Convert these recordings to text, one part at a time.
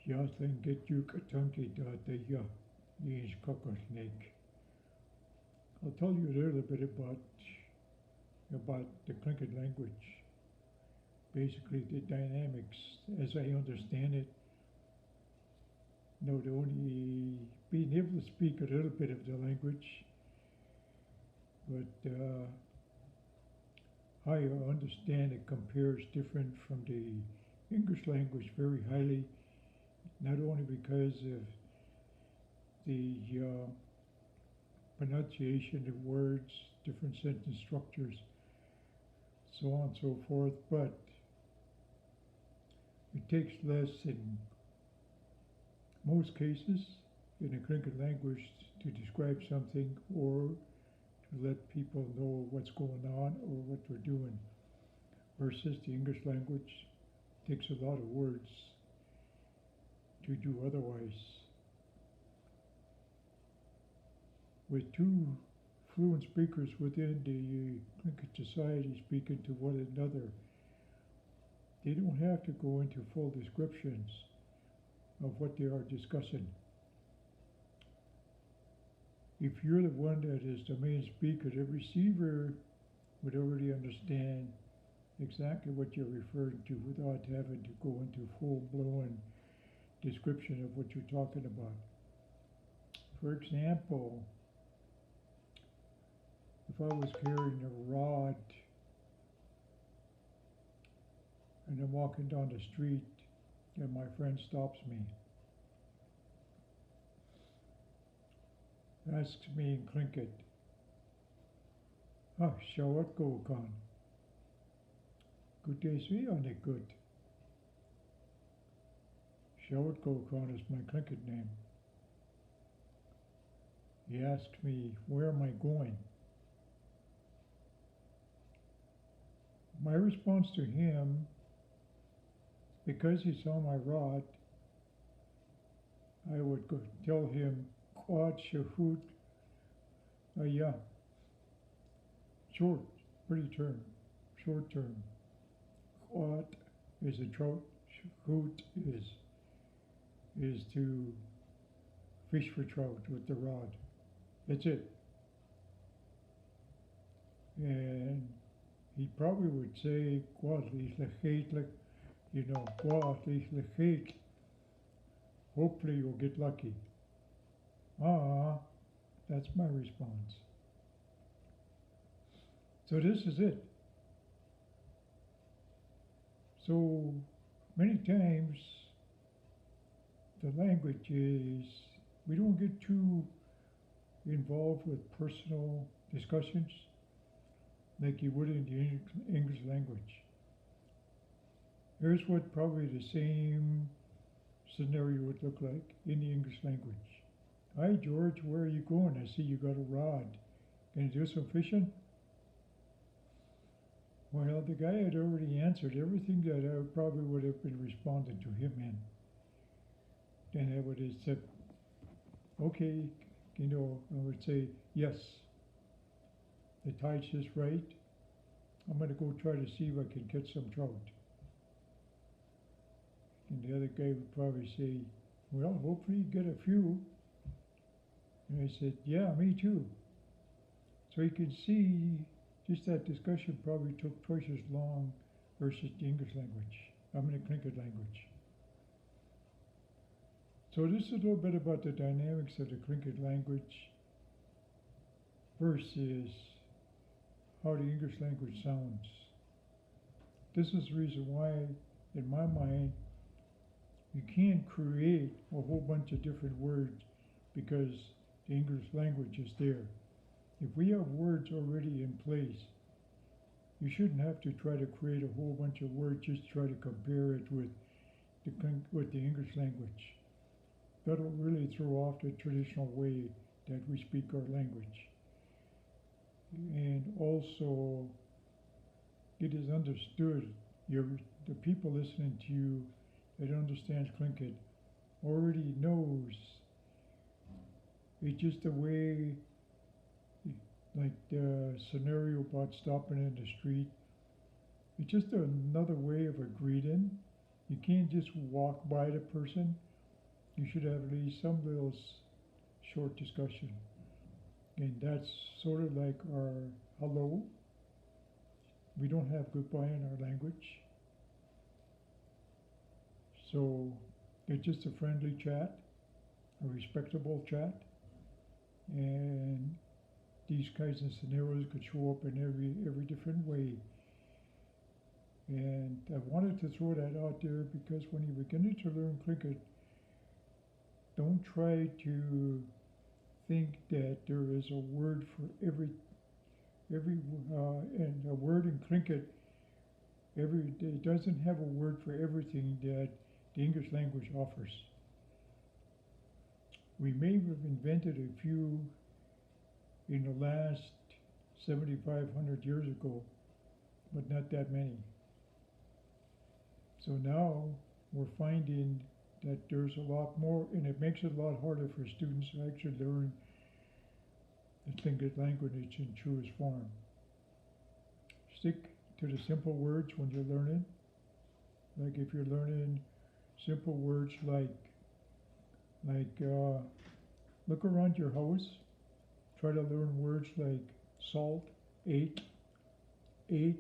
Ja, Tlingit Tlingit the Yinch Cocker Snake. I'll tell you a little bit about the Tlingit language. Basically, the dynamics, as I understand it, not only being able to speak a little bit of the language, but how you understand it compares different from the English language very highly, not only because of the pronunciation of words, different sentence structures, so on and so forth, but it takes less in most cases in the Tlingit language to describe something or to let people know what's going on or what we're doing versus the English language takes a lot of words to do otherwise. With two fluent speakers within the Tlingit society speaking to one another, they don't have to go into full descriptions of what they are discussing. If you're the one that is the main speaker, the receiver would already understand exactly what you're referring to without having to go into full-blown description of what you're talking about. For example, if I was carrying a rod and I'm walking down the street and my friend stops me, asks me in Tlingit, shawat go kan. Good day, sweet on it good. Shawat go kan is my Tlingit name. He asked me, where am I going? My response to him, because he saw my rod, I would tell him, Quad Shahut Aya. Short, pretty term, short term. Quad is a trout, Shahut is to fish for trout with the rod. That's it. And he probably would say, Quad Lichlechait, Quad Lichlechait. Hopefully you'll get lucky. That's my response. So this is it. So many times the language is, we don't get too involved with personal discussions like you would in the English language. Here's what probably the same scenario would look like in the English language. Hi George, where are you going? I see you got a rod. Can you do some fishing? Well, the guy had already answered everything that I probably would have been responding to him in. Then I would have said, okay, I would say, yes, the tide's just right. I'm going to go try to see if I can catch some trout. And the other guy would probably say, well, hopefully you get a few. And I said, yeah, me too. So you can see just that discussion probably took twice as long versus the English language. I'm in the Tlingit language. So this is a little bit about the dynamics of the Tlingit language versus how the English language sounds. This is the reason why, in my mind, you can't create a whole bunch of different words because the English language is there. If we have words already in place, you shouldn't have to try to create a whole bunch of words just to try to compare it with the English language. That'll really throw off the traditional way that we speak our language. And also, it is understood, the people listening to you that understands Tlingit already knows. It's just a way, like the scenario about stopping in the street. It's just another way of a greeting. You can't just walk by the person you should have at least some little short discussion. And that's sort of like our hello. We don't have goodbye in our language. So it's just a friendly chat, a respectable chat. And these kinds of scenarios could show up in every different way. And I wanted to throw that out there because when you're beginning to learn Tlingit, don't try to think that there is a word for every and a word in Tlingit. It doesn't have a word for everything that the English language offers. We may have invented a few in the last 7,500 years ago, but not that many. So now we're finding that there's a lot more, and it makes it a lot harder for students to actually learn the Tlingit language in truest form. Stick to the simple words when you're learning. Like if you're learning simple words like look around your house, try to learn words like salt, eight is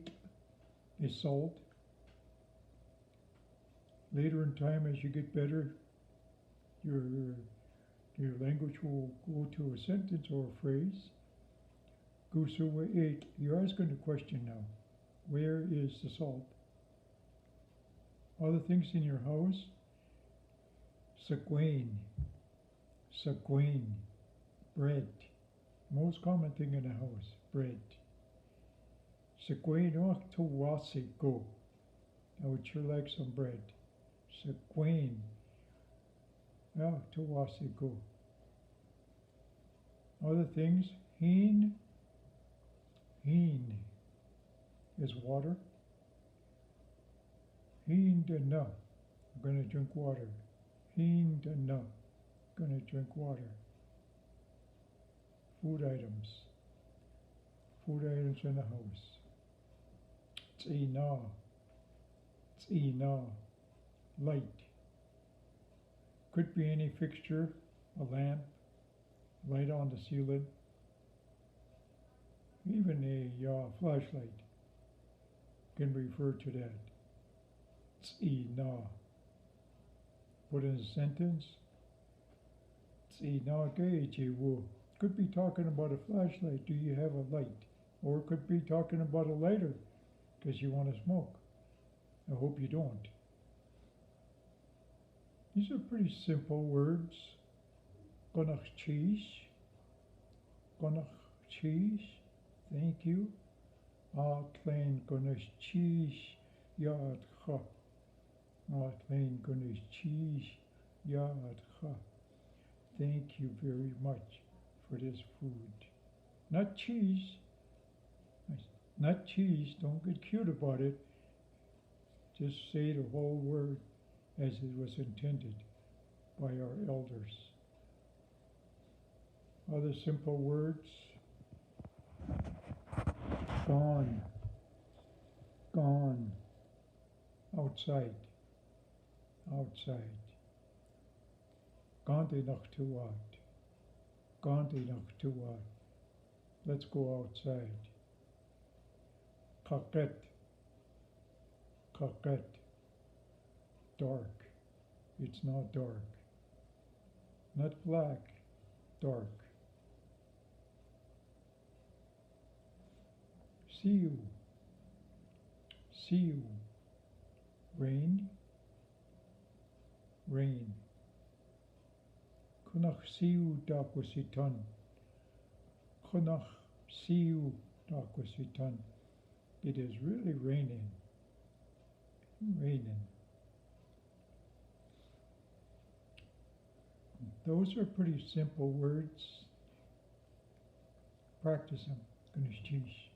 salt. Later in time, as you get better, your language will go to a sentence or a phrase. Gusuwa eight, you're asking the question now, where is the salt? Other things in your house, sagwain, bread. Most common thing in the house, bread. Sagwain och to go. I would sure like some bread. Sagwain och to go. Other things, heen is water. Heen dana, I'm going to drink water. Heen dana, going to drink water. Food items in the house. Tsina, light. Could be any fixture, a lamp, light on the ceiling, even a flashlight can refer to that. Tsina. Put in a sentence. Tsina gejiwu. Could be talking about a flashlight. Do you have a light? Or it could be talking about a lighter because you want to smoke. I hope you don't. These are pretty simple words. Gonach cheese. Thank you. Klein gonach cheese. Yad cha. Klein gonach cheese. Yad cha. Thank you very much for this food. Not cheese. Not cheese. Don't get cute about it. Just say the whole word as it was intended by our elders. Other simple words. Gone. Outside. Gante nach tuat. Let's go outside. Kaket. Dark. It's not dark. Not black. Dark. See you. Rain. Kunach siu dakwasitan. It is really raining. Those are pretty simple words. Practice them. Gonna teach.